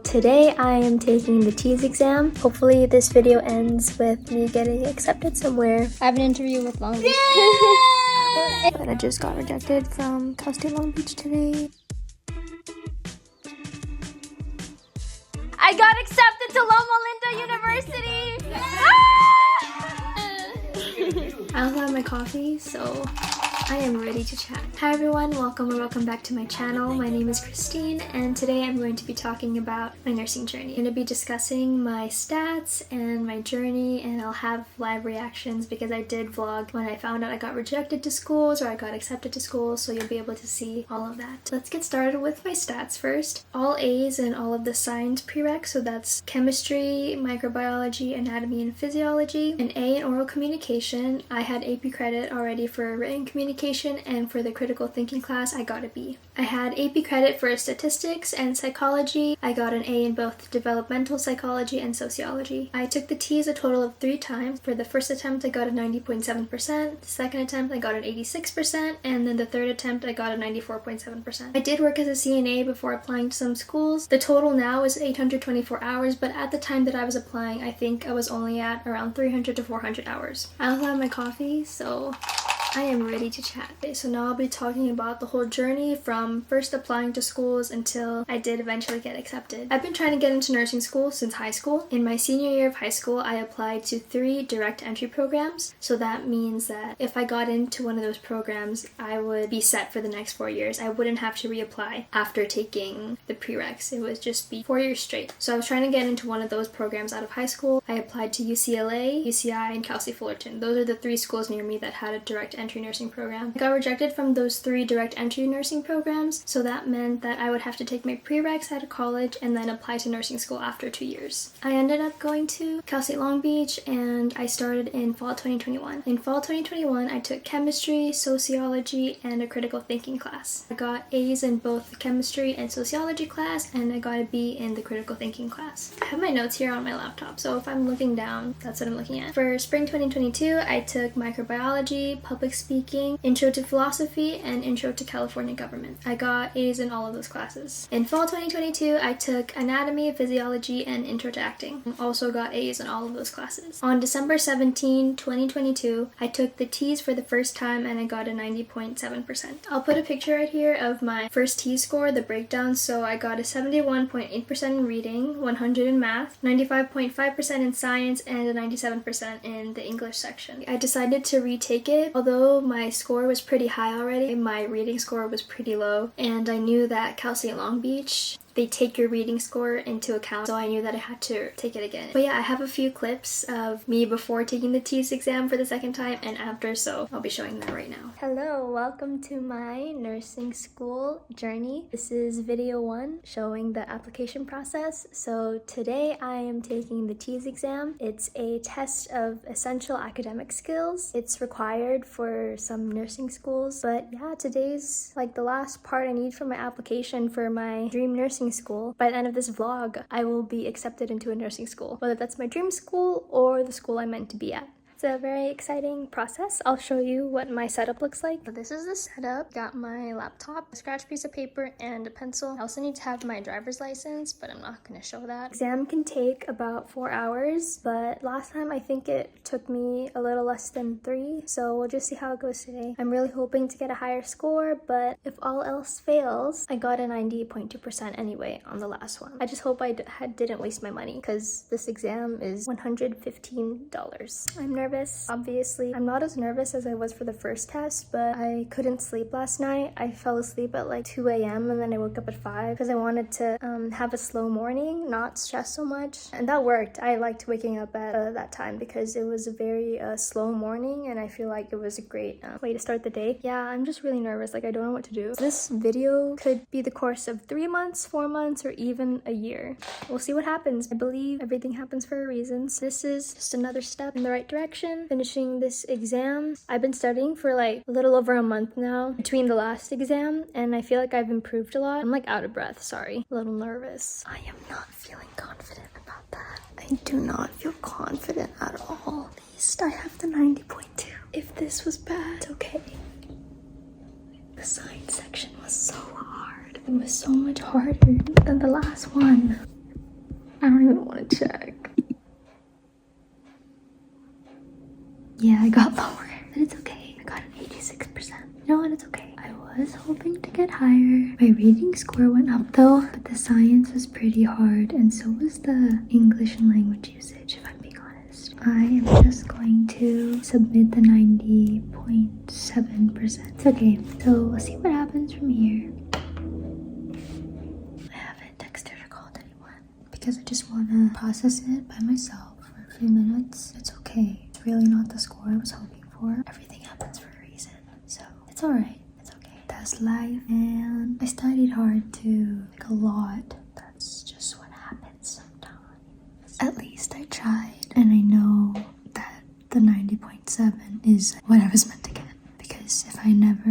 Today I am taking the TEAS exam. Hopefully this video ends with me getting accepted somewhere. I have an interview with Long Beach. But I just got rejected from Cal State Long Beach today. I got accepted to Loma Linda University! I also have my coffee, so I am ready to chat. Hi everyone, welcome back to my channel. My name is Christine, and today I'm going to be talking about my nursing journey. I'm going to be discussing my stats and my journey, and I'll have live reactions because I did vlog when I found out I got rejected to schools or I got accepted to schools, so you'll be able to see all of that. Let's get started with my stats first. All A's in all of the science prereqs, so that's chemistry, microbiology, anatomy, and physiology. An A in oral communication. I had AP credit already for written communication, and for the critical thinking class I got a B. I had AP credit for statistics and psychology. I got an A in both developmental psychology and sociology. I took the TEAS a total of 3 times. For the first attempt I got a 90.7%, the second attempt I got an 86%, and then the third attempt I got a 94.7%. I did work as a CNA before applying to some schools. The total now is 824 hours, but at the time that I was applying I think I was only at around 300 to 400 hours. I also have my coffee, so I am ready to chat. Okay, so now I'll be talking about the whole journey from first applying to schools until I did eventually get accepted. I've been trying to get into nursing school since high school. In my senior year of high school, I applied to 3 direct entry programs. So that means that if I got into one of those programs, I would be set for the next 4 years. I wouldn't have to reapply after taking the prereqs. It would just be 4 years straight. So I was trying to get into one of those programs out of high school. I applied to UCLA, UCI, and Cal State Fullerton. Those are the 3 schools near me that had a direct entry nursing program. I got rejected from those 3 direct entry nursing programs, so that meant that I would have to take my prereqs out of college and then apply to nursing school after 2 years. I ended up going to Cal State Long Beach, and I started in fall 2021. In fall 2021, I took chemistry, sociology, and a critical thinking class. I got A's in both the chemistry and sociology class, and I got a B in the critical thinking class. I have my notes here on my laptop, so if I'm looking down, that's what I'm looking at. For spring 2022, I took microbiology, public speaking, intro to philosophy, and intro to California government. I got A's in all of those classes. In fall 2022, I took anatomy, physiology, and intro to acting. I also got A's in all of those classes. On December 17, 2022, I took the TEAS for the first time and I got a 90.7%. I'll put a picture right here of my first TEAS score, the breakdown. So I got a 71.8% in reading, 100 in math, 95.5% in science, and a 97% in the English section. I decided to retake it. Although my score was pretty high already, my reading score was pretty low, and I knew that Cal State Long Beach, they take your reading score into account, so I knew that I had to take it again. But yeah, I have a few clips of me before taking the TEAS exam for the second time and after, so I'll be showing that right now. Hello, welcome to my nursing school journey. This is video 1 showing the application process. So today I am taking the TEAS exam. It's a test of essential academic skills. It's required for some nursing schools, but yeah, today's like the last part I need for my application for my dream nursing school. By the end of this vlog, I will be accepted into a nursing school, whether that's my dream school or the school I'm meant to be at. It's a very exciting process. I'll show you what my setup looks like. So this is the setup. Got my laptop, a scratch piece of paper, and a pencil. I also need to have my driver's license, but I'm not going to show that. Exam can take about 4 hours, but last time I think it took me a little less than 3, so we'll just see how it goes today. I'm really hoping to get a higher score, but if all else fails, I got a 90.2% anyway on the last one. I just hope I didn't waste my money, because this exam is $115. I'm nervous. Obviously, I'm not as nervous as I was for the first test, but I couldn't sleep last night. I fell asleep at like 2 a.m. and then I woke up at 5 because I wanted to have a slow morning, not stress so much. And that worked. I liked waking up at that time because it was a very slow morning, and I feel like it was a great way to start the day. Yeah, I'm just really nervous. Like, I don't know what to do. This video could be the course of 3 months, 4 months, or even a year. We'll see what happens. I believe everything happens for a reason. So this is just another step in the right direction. Finishing this exam. I've been studying for like a little over a month now between the last exam, and I feel like I've improved a lot. I'm like out of breath, sorry. A little nervous. I am not feeling confident about that. I do not feel confident at all. At least I have the 90.2. If this was bad, it's okay. The science section was so hard. It was so much harder than the last one. I don't even want to check. Yeah, I got lower, but it's okay. I got an 86%. You know what? It's okay. I was hoping to get higher. My reading score went up though, but the science was pretty hard, and so was the English and language usage, if I'm being honest. I am just going to submit the 90.7%. It's okay. So we'll see what happens from here. I haven't texted or called anyone because I just want to process it by myself for a few minutes. It's okay. It's really not the score I was hoping for. Everything happens for a reason, so it's alright. It's okay. That's life, and I studied hard too, like a lot. That's just what happens sometimes. At least I tried, and I know that the 90.7 is what I was meant to get. Because if I never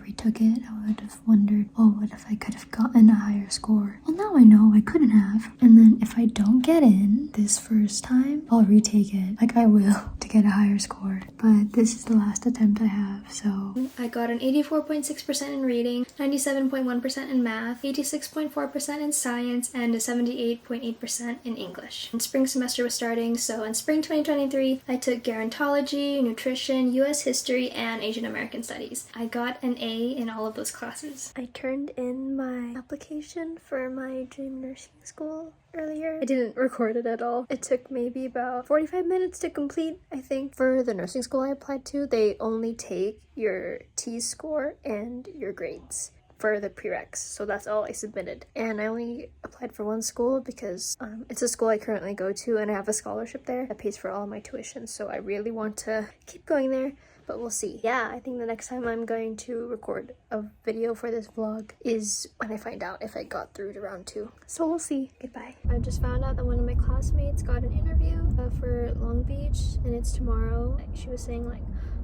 retook it, I would have wondered, oh, what if I could have gotten a higher score? Well, now I know I couldn't have. And then if I don't get in this first time, I'll retake it. I will, to get a higher score. But this is the last attempt I have, so. I got an 84.6% in reading, 97.1% in math, 86.4% in science, and a 78.8% in English. And spring semester was starting, so in spring 2023, I took gerontology, nutrition, US history, and Asian American Studies. I got an A in all of those classes. I turned in my application for my dream nursing school earlier. I didn't record it at all. It took maybe about 45 minutes to complete, I think. For the nursing school I applied to, they only take your T-score and your grades for the prereqs, so that's all I submitted. And I only applied for one school because it's a school I currently go to, and I have a scholarship there that pays for all my tuition, so I really want to keep going there. But we'll see. Yeah, I think the next time I'm going to record a video for this vlog is when I find out if I got through to round 2. So we'll see. Goodbye. I just found out that one of my classmates got an interview for Long Beach, and it's tomorrow. She was saying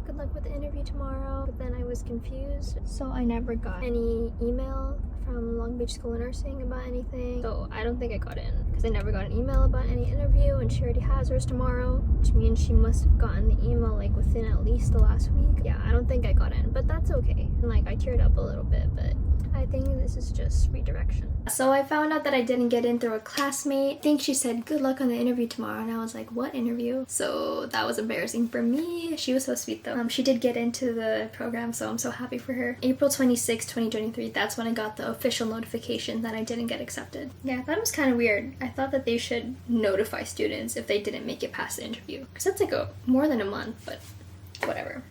good luck with the interview tomorrow, but then I was confused, so I never got any email from Long Beach School of Nursing about anything. So I don't think I got in because I never got an email about any interview, and she already has hers tomorrow, which means she must have gotten the email within at least the last week. Yeah, I don't think I got in, but that's okay. And I teared up a little bit, but I think this is just redirection. So I found out that I didn't get in through a classmate. I think she said good luck on the interview tomorrow, and I was like, what interview? So that was embarrassing for me. She was so sweet though. She did get into the program, so I'm so happy for her. April 26, 2023, that's when I got the official notification that I didn't get accepted. Yeah, I thought it was kind of weird. I thought that they should notify students if they didn't make it past the interview, because that's more than a month, but whatever.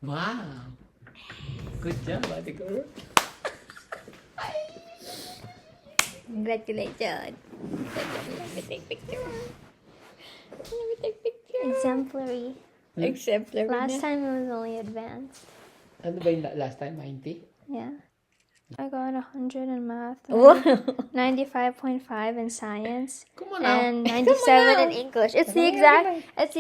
Wow. Good job, ate girl. Congratulations. Let me take picture. Exemplary. Exemplary. Last time it was only advanced. Ano ba yung last time? 90? Yeah. I got 100 in math, Wow. 95.5 in science, Come on now. and 97 in English. It's the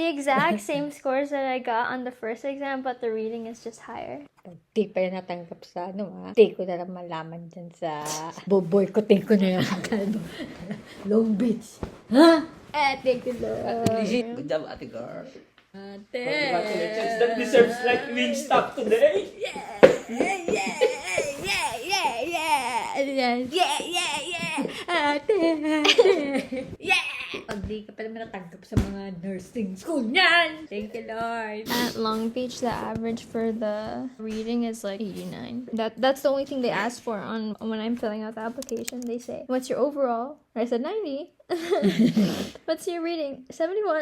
exact same scores that I got on the first exam, but the reading is just higher. Di pa yan natanggap sa Di ko na lang malaman dyan sa boycotting ko na yan. Long Beach. Ha? Thank you, Lord. Good job, ate girl. Ate. Congratulations. That deserves Wingstop today. Yeah. Ate. Yeah. Pag di ka pala natanggap sa mga nursing school niyan. Thank you, Lord. At Long Beach, the average for the reading is 89. That's the only thing they ask for on when I'm filling out the application. They say, "What's your overall?" I said 90. What's your reading? 71.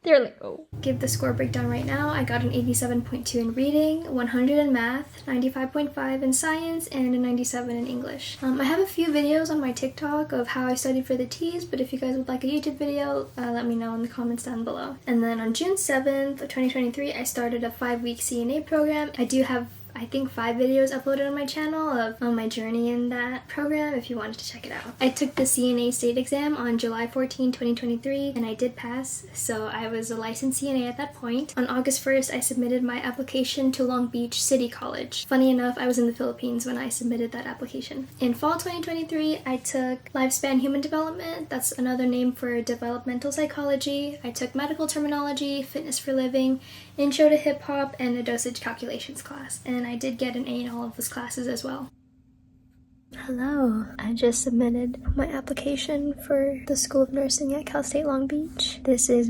They're like, oh. Give the score breakdown right now. I got an 87.2 in reading, 100 in math, 95.5 in science, and a 97 in English. I have a few videos on my TikTok of how I studied for the T's, but if you guys would like a YouTube video, let me know in the comments down below. And then on June 7th of 2023, I started a 5-week CNA program. I do have I think 5 videos uploaded on my channel of my journey in that program if you wanted to check it out. I took the CNA state exam on July 14, 2023, and I did pass, so I was a licensed CNA at that point. On August 1st, I submitted my application to Long Beach City College. Funny enough, I was in the Philippines when I submitted that application. In fall 2023, I took Lifespan Human Development, that's another name for developmental psychology. I took medical terminology, fitness for living, intro to hip hop, and a dosage calculations class. And I did get an A in all of those classes as well. Hello, I just submitted my application for the School of Nursing at Cal State Long Beach. This is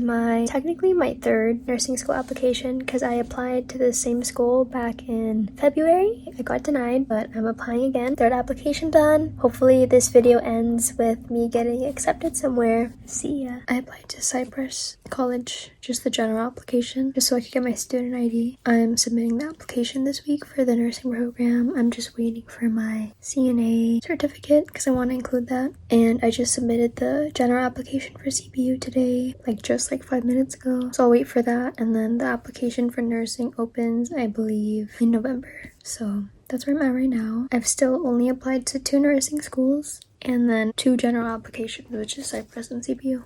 technically my 3rd nursing school application because I applied to the same school back in February. I got denied, but I'm applying again. 3rd application done. Hopefully this video ends with me getting accepted somewhere. See ya. I applied to Cypress College, just the general application, just so I could get my student ID. I'm submitting the application this week for the nursing program. I'm just waiting for my CNA certificate because I want to include that. And I just submitted the general application for CBU today, just 5 minutes ago. So I'll wait for that, and then the application for nursing opens, I believe, in November. So that's where I'm at right now. I've still only applied to 2 nursing schools and then 2 general applications, which is Cypress and CBU.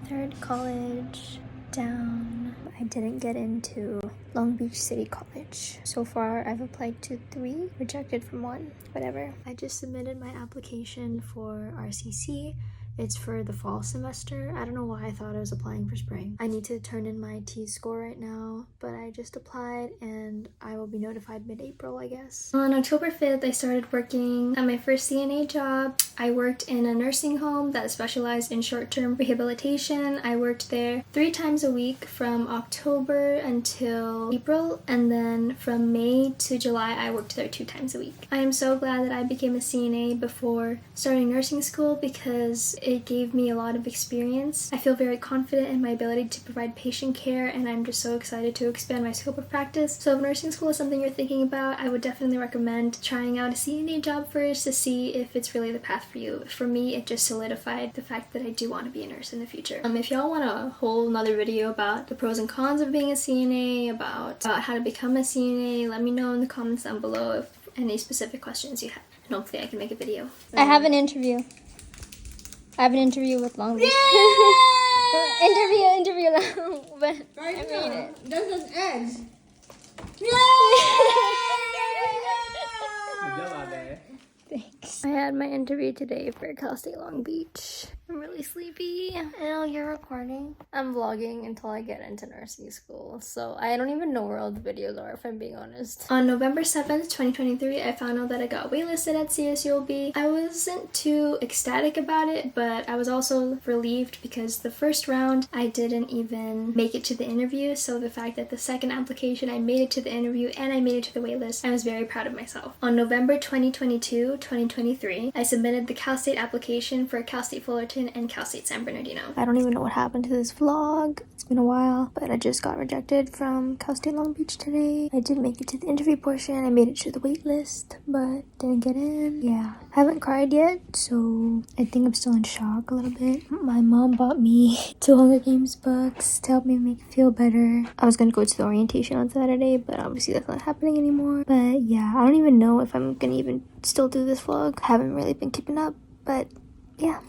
3rd college down. I didn't get into Long Beach City College. So far, I've applied to 3, rejected from 1, whatever. I just submitted my application for RCC. It's for the fall semester. I don't know why I thought I was applying for spring. I need to turn in my T score right now, but I just applied and I will be notified mid-April, I guess. On October 5th, I started working at my first CNA job. I worked in a nursing home that specialized in short-term rehabilitation. I worked there 3 times a week from October until April, and then from May to July, I worked there 2 times a week. I am so glad that I became a CNA before starting nursing school because it gave me a lot of experience. I feel very confident in my ability to provide patient care, and I'm just so excited to expand my scope of practice. So if nursing school is something you're thinking about, I would definitely recommend trying out a CNA job first to see if it's really the path for you. For me, it just solidified the fact that I do want to be a nurse in the future. If y'all want a whole nother video about the pros and cons of being a CNA, about how to become a CNA, let me know in the comments down below if any specific questions you have, and hopefully I can make a video. I have an interview. I have an interview with Long Beach. interview. But I made it. That's an edge. Thanks. I had my interview today for Cal State Long Beach. I'm really sleepy. Oh, you're recording? I'm vlogging until I get into nursing school, so I don't even know where all the videos are, if I'm being honest. On November 7th, 2023, I found out that I got waitlisted at csulb. I wasn't too ecstatic about it, but I was also relieved because the first round, I didn't even make it to the interview, so the fact that the second application, I made it to the interview and I made it to the waitlist, I was very proud of myself. On November 2023, I submitted the Cal State application for Cal State Fullerton and Cal State San Bernardino. I don't even know what happened to this vlog. It's been a while, but I just got rejected from Cal State Long Beach today. I did make it to the interview portion. I made it to the wait list, but didn't get in. Yeah, I haven't cried yet, so I think I'm still in shock a little bit. My mom bought me 2 Hunger Games books to help me make it feel better. I was gonna go to the orientation on Saturday, but obviously that's not happening anymore. But yeah, I don't even know if I'm gonna even still do this vlog. I haven't really been keeping up, but yeah.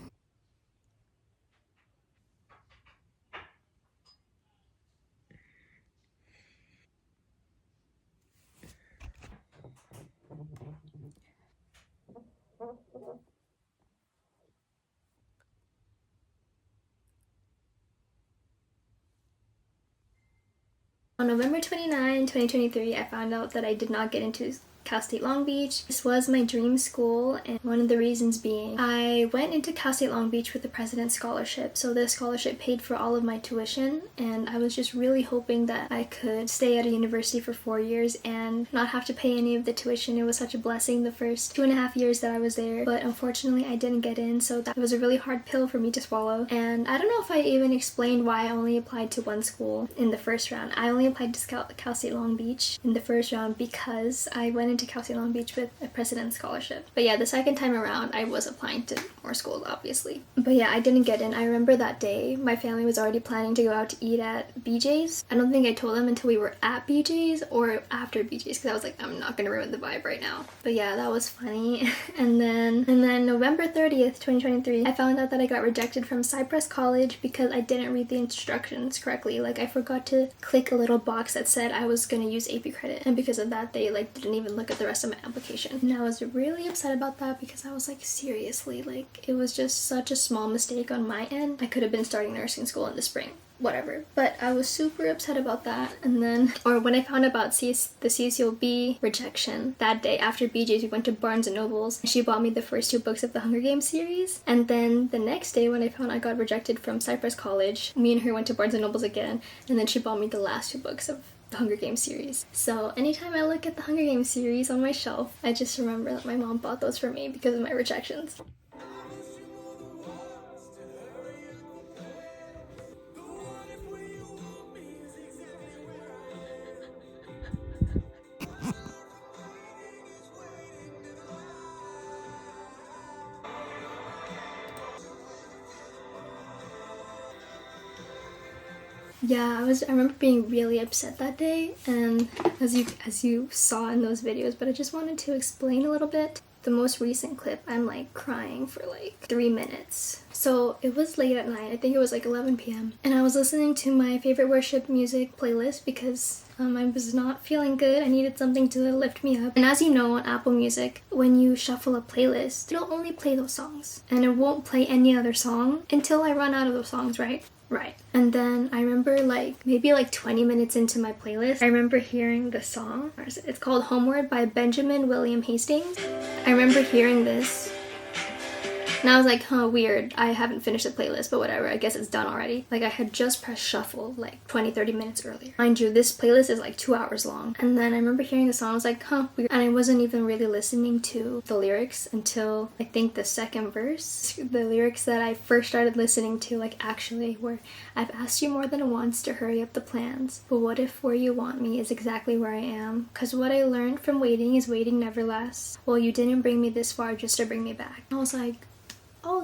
On November 29, 2023, I found out that I did not get into Cal State Long Beach. This was my dream school, and one of the reasons being I went into Cal State Long Beach with the President's Scholarship. So this scholarship paid for all of my tuition, and I was just really hoping that I could stay at a university for 4 years and not have to pay any of the tuition. It was such a blessing the first 2.5 years that I was there, but unfortunately I didn't get in, so that was a really hard pill for me to swallow. And I don't know if I even explained why I only applied to 1 school in the first round. I only applied to Cal State Long Beach in the first round because I went into to Cal State Long Beach with a President's Scholarship. But yeah, the second time around, I was applying to more schools, obviously. But yeah, I didn't get in. I remember that day, my family was already planning to go out to eat at BJ's. I don't think I told them until we were at BJ's or after BJ's, because I was like, I'm not gonna ruin the vibe right now. But yeah, that was funny. and then November 30th, 2023, I found out that I got rejected from Cypress College because I didn't read the instructions correctly. Like, I forgot to click a little box that said I was gonna use AP credit, and because of that, they like didn't even look at the rest of my application. And I was really upset about that because I was like, seriously, like, it was just such a small mistake on my end. I could have been starting nursing school in the spring. Whatever. But I was super upset about that. And then, or when I found out about the csulb rejection, that day after BJ's, we went to Barnes & Noble's. And she bought me the first 2 books of the Hunger Games series. And then the next day when I found I got rejected from Cypress College, me and her went to Barnes & Noble's again. And then she bought me the last 2 books of the Hunger Games series. So anytime I look at the Hunger Games series on my shelf, I just remember that my mom bought those for me because of my rejections. Yeah, I remember being really upset that day, and as you saw in those videos, but I just wanted to explain a little bit. The most recent clip, I'm like crying for like 3 minutes. So it was late at night, I think it was like 11 p.m. And I was listening to my favorite worship music playlist because I was not feeling good. I needed something to lift me up. And as you know, on Apple Music, when you shuffle a playlist, it'll only play those songs. And it won't play any other song until I run out of those songs, right? Right. And then I remember maybe 20 minutes into my playlist, I remember hearing the song. It's called Homeward by Benjamin William Hastings. I remember hearing this. And I was like, huh, weird. I haven't finished the playlist, but whatever. I guess it's done already. Like, I had just pressed shuffle 20-30 minutes earlier. Mind you, this playlist is like 2 hours long. And then I remember hearing the song. I was like, huh, weird. And I wasn't even really listening to the lyrics until I think the second verse. The lyrics that I first started listening to, actually, were, I've asked you more than once to hurry up the plans. But what if where you want me is exactly where I am? 'Cause what I learned from waiting is waiting never lasts. Well, you didn't bring me this far just to bring me back. I was like, oh,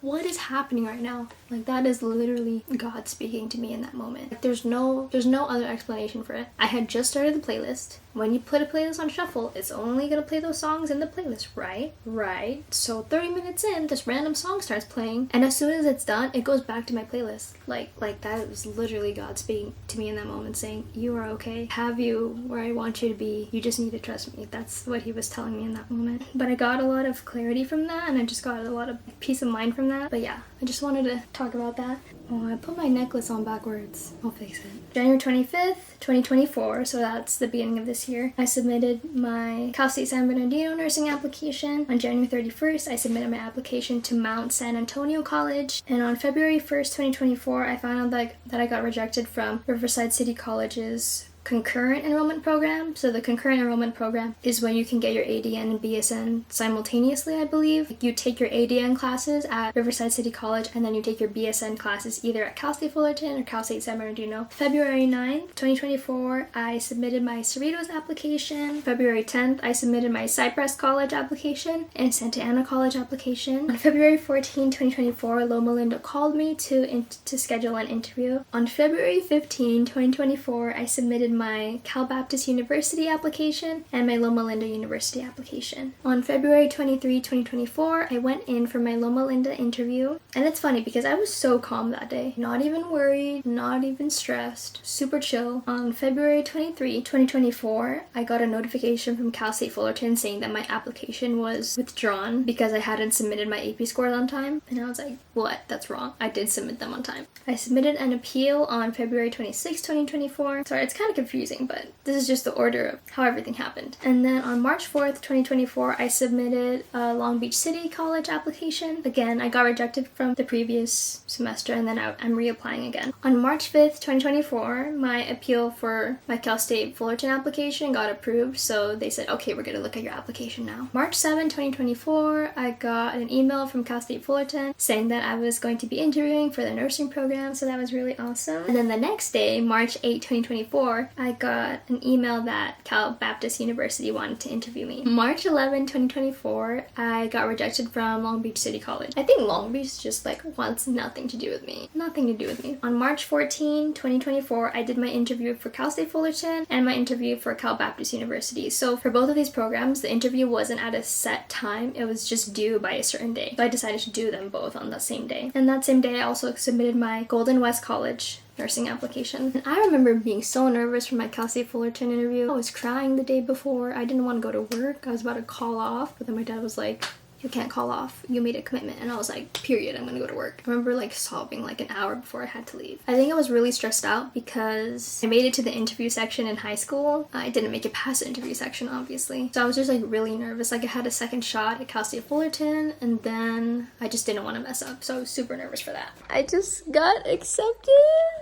what is happening right now? That is literally God speaking to me in that moment. There's no other explanation for it. I had just started the playlist. When you put a playlist on shuffle, it's only gonna play those songs in the playlist, right? Right. So 30 minutes in, this random song starts playing, and as soon as it's done, it goes back to my playlist. That was literally God speaking to me in that moment, saying, you are okay. Have you where I want you to be. You just need to trust me. That's what he was telling me in that moment. But I got a lot of clarity from that, and I just got a lot of peace of mind from that. But yeah, I just wanted to talk about that. Oh, I put my necklace on backwards. I'll fix it. January 25th, 2024, so that's the beginning of this year, I submitted my Cal State San Bernardino nursing application. On January 31st, I submitted my application to Mount San Antonio College. And on February 1st, 2024, I found out that I got rejected from Riverside City College's concurrent enrollment program. So the concurrent enrollment program is when you can get your ADN and BSN simultaneously, I believe. You take your ADN classes at Riverside City College, and then you take your BSN classes either at Cal State Fullerton or Cal State San Bernardino. February 9th, 2024, I submitted my Cerritos application. February 10th, I submitted my Cypress College application and Santa Ana College application. On February 14th, 2024, Loma Linda called me to schedule an interview. On February 15th, 2024, I submitted my Cal Baptist University application and my Loma Linda University application. On February 23, 2024, I went in for my Loma Linda interview. And it's funny because I was so calm that day. Not even worried, not even stressed, super chill. On February 23, 2024, I got a notification from Cal State Fullerton saying that my application was withdrawn because I hadn't submitted my AP scores on time. And I was like, what? That's wrong. I did submit them on time. I submitted an appeal on February 26, 2024. Sorry, it's kind of confusing, but this is just the order of how everything happened. And then on March 4th, 2024, I submitted a Long Beach City College application. Again, I got rejected from the previous semester, and then I'm reapplying again. On March 5th, 2024, my appeal for my Cal State Fullerton application got approved, so they said, okay, we're going to look at your application now. March 7, 2024, I got an email from Cal State Fullerton saying that I was going to be interviewing for the nursing program, so that was really awesome. And then the next day, March 8, 2024, I got an email that Cal Baptist University wanted to interview me. March 11, 2024, I got rejected from Long Beach City College. I think Long Beach just like wants nothing to do with me. Nothing to do with me. On March 14, 2024, I did my interview for Cal State Fullerton and my interview for Cal Baptist University. So for both of these programs, the interview wasn't at a set time. It was just due by a certain day. So I decided to do them both on the same day. And that same day, I also submitted my Golden West College nursing application. And I remember being so nervous for my Cal State Fullerton interview. I was crying the day before. I didn't want to go to work. I was about to call off, but then my dad was like, you can't call off. You made a commitment. And I was like, period, I'm gonna go to work. I remember like sobbing like an hour before I had to leave. I think I was really stressed out because I made it to the interview section in high school. I didn't make it past the interview section, obviously. So I was just like really nervous. Like I had a second shot at Cal State Fullerton and then I just didn't want to mess up. So I was super nervous for that. I just got accepted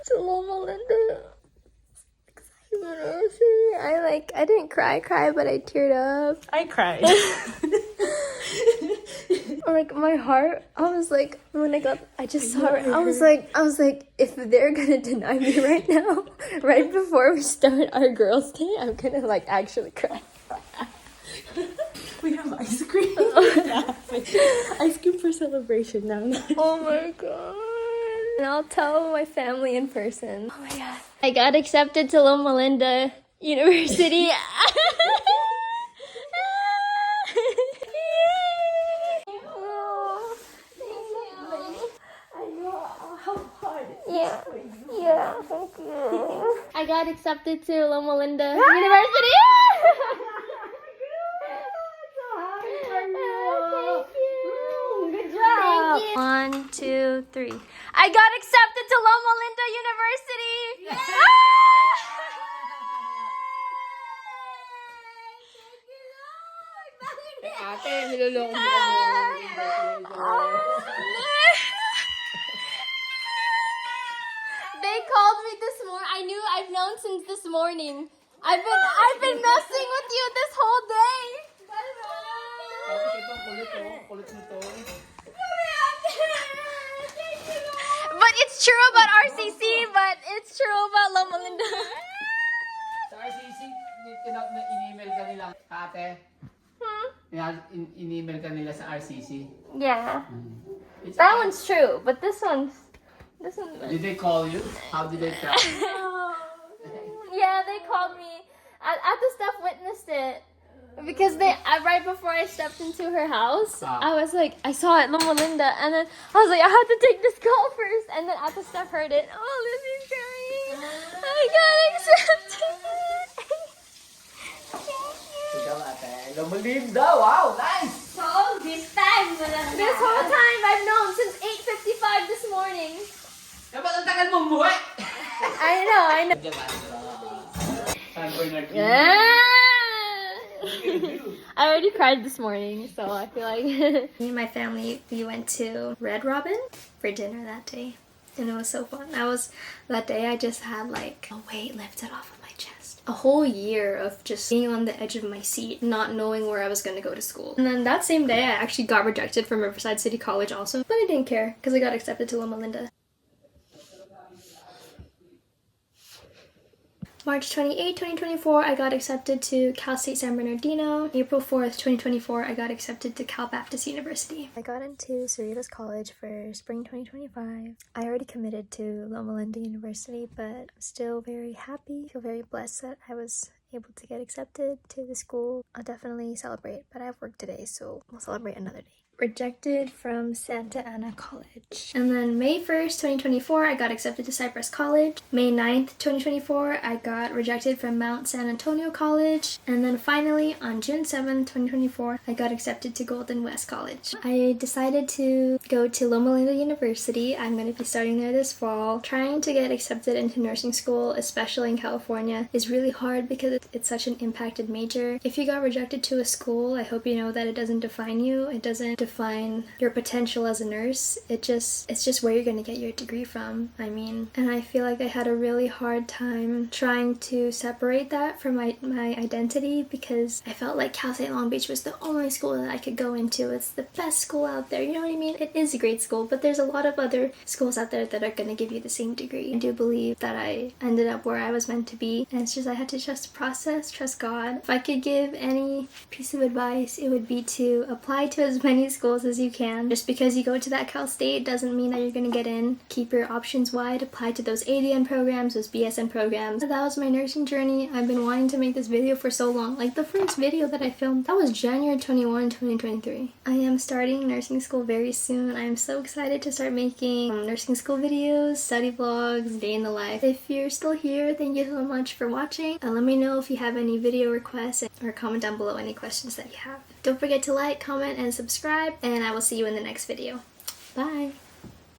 to Loma Linda University. I didn't cry, but I teared up. I cried. Like my heart, I was like, when I just saw it, I was like, if they're gonna deny me right now, right before we start our girls' day, I'm gonna like actually cry. We have ice cream. Ice cream for celebration now. Oh my god. And I'll tell my family in person. Oh my god. I got accepted to Loma Linda University. Yeah, thank you. I got accepted to Loma Linda University. Good job. Thank you. 1, 2, 3. I got accepted to Loma Linda University. They called me this morning. I've known since this morning. I've been messing with you this whole day. But it's true about RCC, but it's true about Loma Linda. Sa RCC, in-email ka nila, ate? In-email ka nila sa RCC? Yeah. It's That okay. one's true, but this one's... Did they call you? How did they tell? Yeah, they called me. At the staff witnessed it. Because right before I stepped into her house, I was like, I saw it, Loma Linda, and then I was like, I have to take this call first. And then at the staff heard it. Oh, Lizzie's crying. I got accepted. Loma Linda, wow, nice! So this whole time I've known since 8:55 this morning. Dapat ang tagal mong buhay! I know. San Bernardino. I already cried this morning, so I feel like me and my family, we went to Red Robin for dinner that day, and it was so fun. That day I just had like a weight lifted off of my chest. A whole year of just being on the edge of my seat, not knowing where I was going to go to school. And then that same day I actually got rejected from Riverside City College also, but I didn't care because I got accepted to Loma Linda. March 28, 2024, I got accepted to Cal State San Bernardino. April 4th, 2024, I got accepted to Cal Baptist University. I got into Cerritos College for spring 2025. I already committed to Loma Linda University, but I'm still very happy. I feel very blessed that I was able to get accepted to the school. I'll definitely celebrate, but I have work today, so we'll celebrate another day. Rejected from Santa Ana College. And then May 1st, 2024, I got accepted to Cypress College. May 9th, 2024, I got rejected from Mount San Antonio College. And then finally, on June 7th, 2024, I got accepted to Golden West College. I decided to go to Loma Linda University. I'm going to be starting there this fall. Trying to get accepted into nursing school, especially in California, is really hard because it's such an impacted major. If you got rejected to a school, I hope you know that it doesn't define you. It doesn't define define your potential as a nurse. It's just where you're gonna get your degree from, I mean. And I feel like I had a really hard time trying to separate that from my identity, because I felt like Cal State Long Beach was the only school that I could go into. It's the best school out there, you know what I mean? It is a great school, but there's a lot of other schools out there that are gonna give you the same degree. I do believe that I ended up where I was meant to be, and it's just I had to trust the process, trust God. If I could give any piece of advice, it would be to apply to as many schools as you can. Just because you go to that Cal State doesn't mean that you're gonna get in. Keep your options wide, apply to those ADN programs, those BSN programs. That was my nursing journey. I've been wanting to make this video for so long. Like the first video that I filmed, that was January 21, 2023. I am starting nursing school very soon. I am so excited to start making nursing school videos, study vlogs, day in the life. If you're still here, thank you so much for watching, and let me know if you have any video requests, or comment down below any questions that you have. Don't forget to like, comment, and subscribe, and I will see you in the next video. Bye!